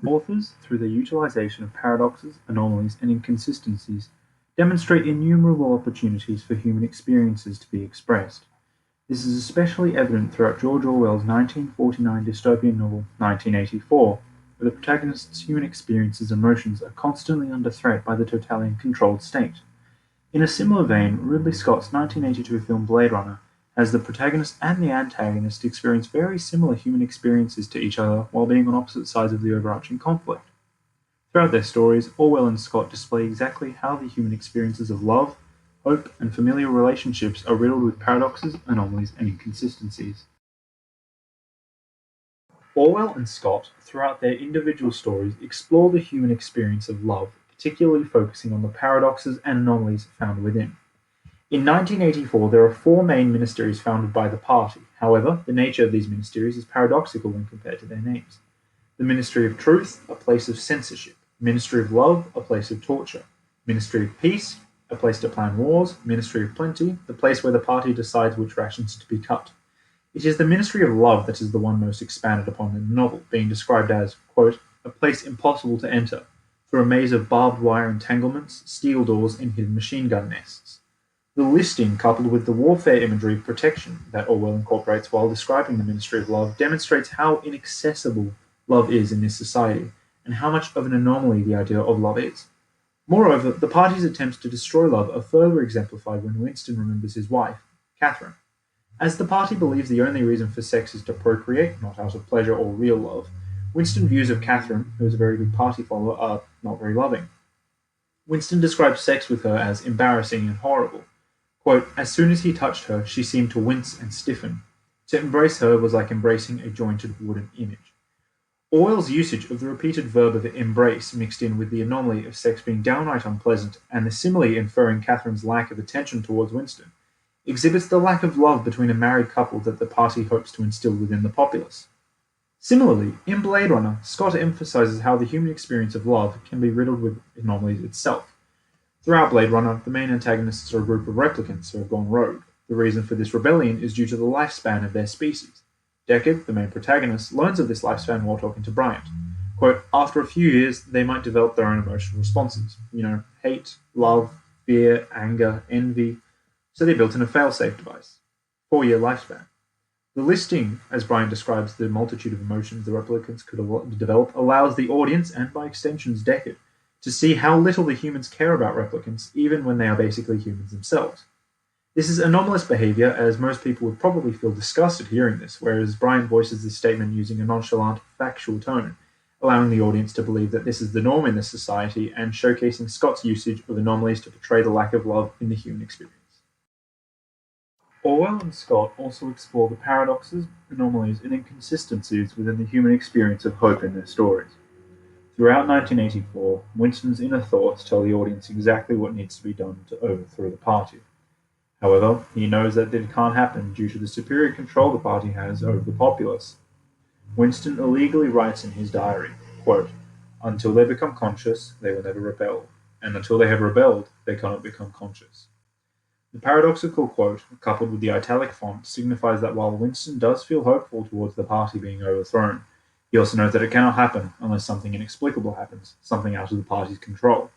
Authors, through their utilization of paradoxes, anomalies, and inconsistencies, demonstrate innumerable opportunities for human experiences to be expressed. This is especially evident throughout George Orwell's 1949 dystopian novel 1984, where the protagonist's human experiences and emotions are constantly under threat by the totalitarian-controlled state. In a similar vein, Ridley Scott's 1982 film Blade Runner has the protagonist and the antagonist experience very similar human experiences to each other while being on opposite sides of the overarching conflict. Throughout their stories, Orwell and Scott display exactly how the human experiences of love, hope, and familiar relationships are riddled with paradoxes, anomalies, and inconsistencies. Orwell and Scott, throughout their individual stories, explore the human experience of love, particularly focusing on the paradoxes and anomalies found within. In 1984, there are four main ministries founded by the party. However, the nature of these ministries is paradoxical when compared to their names. The Ministry of Truth, a place of censorship. Ministry of Love, a place of torture. Ministry of Peace, a place to plan wars. Ministry of Plenty, the place where the party decides which rations to be cut. It is the Ministry of Love that is the one most expanded upon in the novel, being described as, quote, a place impossible to enter, through a maze of barbed wire entanglements, steel doors, and hidden machine gun nests. The listing, coupled with the warfare imagery of protection that Orwell incorporates while describing the Ministry of Love, demonstrates how inaccessible love is in this society, and how much of an anomaly the idea of love is. Moreover, the party's attempts to destroy love are further exemplified when Winston remembers his wife, Catherine. As the party believes the only reason for sex is to procreate, not out of pleasure or real love, Winston's views of Catherine, who is a very big party follower, are not very loving. Winston describes sex with her as embarrassing and horrible. Quote, as soon as he touched her, she seemed to wince and stiffen. To embrace her was like embracing a jointed wooden image. Orwell's usage of the repeated verb of embrace mixed in with the anomaly of sex being downright unpleasant and the simile inferring Catherine's lack of attention towards Winston exhibits the lack of love between a married couple that the party hopes to instill within the populace. Similarly, in Blade Runner, Scott emphasizes how the human experience of love can be riddled with anomalies itself. Throughout Blade Runner, the main antagonists are a group of replicants who have gone rogue. The reason for this rebellion is due to the lifespan of their species. Deckard, the main protagonist, learns of this lifespan while talking to Bryant. Quote, after a few years, they might develop their own emotional responses. Hate, love, fear, anger, envy. So they built in a failsafe device. 4-year lifespan. The listing, as Bryant describes the multitude of emotions the replicants could develop, allows the audience, and by extensions Deckard, to see how little the humans care about replicants, even when they are basically humans themselves. This is anomalous behavior, as most people would probably feel disgusted hearing this, whereas Bryant voices this statement using a nonchalant, factual tone, allowing the audience to believe that this is the norm in this society and showcasing Scott's usage of anomalies to portray the lack of love in the human experience. Orwell and Scott also explore the paradoxes, anomalies, and inconsistencies within the human experience of hope in their stories. Throughout 1984, Winston's inner thoughts tell the audience exactly what needs to be done to overthrow the party. However, he knows that it can't happen due to the superior control the party has over the populace. Winston illegally writes in his diary, quote, until they become conscious, they will never rebel, and until they have rebelled, they cannot become conscious. The paradoxical quote, coupled with the italic font, signifies that while Winston does feel hopeful towards the party being overthrown, he also knows that it cannot happen unless something inexplicable happens, something out of the party's control.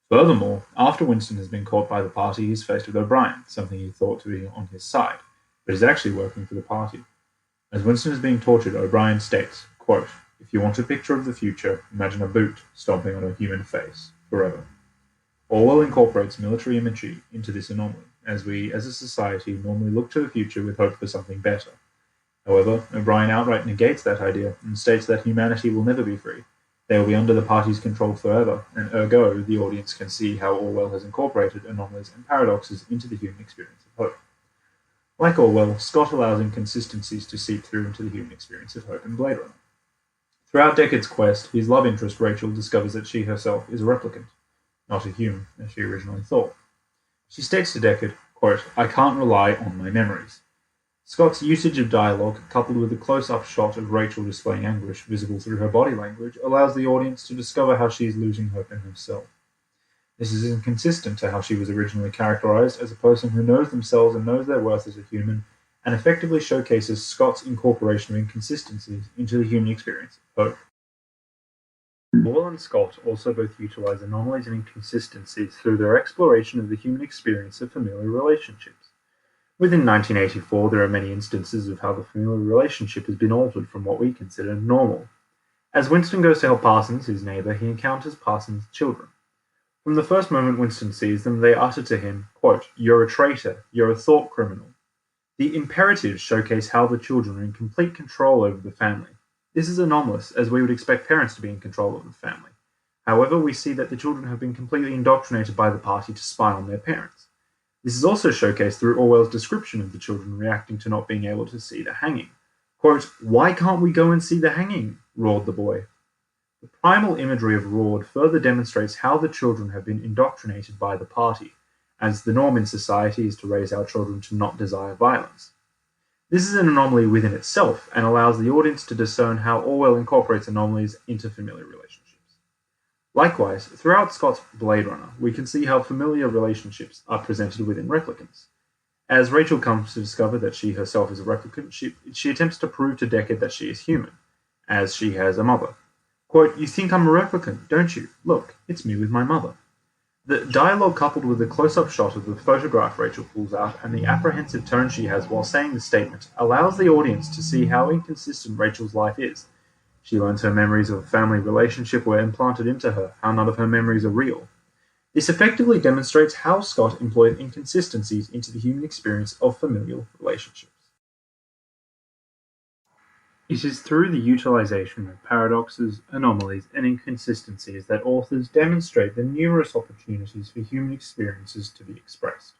Furthermore, after Winston has been caught by the party, he is faced with O'Brien, something he thought to be on his side, but is actually working for the party. As Winston is being tortured, O'Brien states, quote, if you want a picture of the future, imagine a boot stomping on a human face, forever. Orwell incorporates military imagery into this anomaly, as we, as a society, normally look to the future with hope for something better. However, O'Brien outright negates that idea and states that humanity will never be free. They will be under the party's control forever, and ergo, the audience can see how Orwell has incorporated anomalies and paradoxes into the human experience of hope. Like Orwell, Scott allows inconsistencies to seep through into the human experience of hope in Blade Runner. Throughout Deckard's quest, his love interest Rachel discovers that she herself is a replicant, not a human, as she originally thought. She states to Deckard, quote, I can't rely on my memories. Scott's usage of dialogue, coupled with a close-up shot of Rachel displaying anguish visible through her body language, allows the audience to discover how she is losing hope in herself. This is inconsistent to how she was originally characterized as a person who knows themselves and knows their worth as a human, and effectively showcases Scott's incorporation of inconsistencies into the human experience of hope. Orwell and Scott also both utilize anomalies and inconsistencies through their exploration of the human experience of familial relationships. Within 1984, there are many instances of how the familial relationship has been altered from what we consider normal. As Winston goes to help Parsons, his neighbor, he encounters Parsons' children. From the first moment Winston sees them, they utter to him, quote, "You're a traitor, you're a thought criminal." The imperatives showcase how the children are in complete control over the family. This is anomalous, as we would expect parents to be in control of the family. However, we see that the children have been completely indoctrinated by the party to spy on their parents. This is also showcased through Orwell's description of the children reacting to not being able to see the hanging. Quote, "Why can't we go and see the hanging?" roared the boy. The primal imagery of roared further demonstrates how the children have been indoctrinated by the party, as the norm in society is to raise our children to not desire violence. This is an anomaly within itself and allows the audience to discern how Orwell incorporates anomalies into familiar relationships. Likewise, throughout Scott's Blade Runner, we can see how familiar relationships are presented within replicants. As Rachel comes to discover that she herself is a replicant, she attempts to prove to Deckard that she is human, as she has a mother. Quote, "You think I'm a replicant, don't you? Look, it's me with my mother." The dialogue coupled with the close-up shot of the photograph Rachel pulls out and the apprehensive tone she has while saying the statement allows the audience to see how inconsistent Rachel's life is. She learns her memories of a family relationship were implanted into her, how none of her memories are real. This effectively demonstrates how Scott employed inconsistencies into the human experience of familial relationships. It is through the utilization of paradoxes, anomalies, and inconsistencies that authors demonstrate the numerous opportunities for human experiences to be expressed.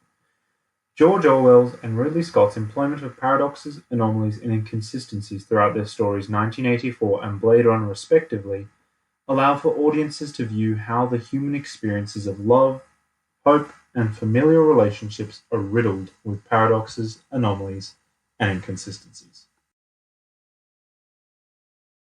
George Orwell's and Ridley Scott's employment of paradoxes, anomalies, and inconsistencies throughout their stories 1984 and Blade Runner respectively allow for audiences to view how the human experiences of love, hope, and familial relationships are riddled with paradoxes, anomalies, and inconsistencies.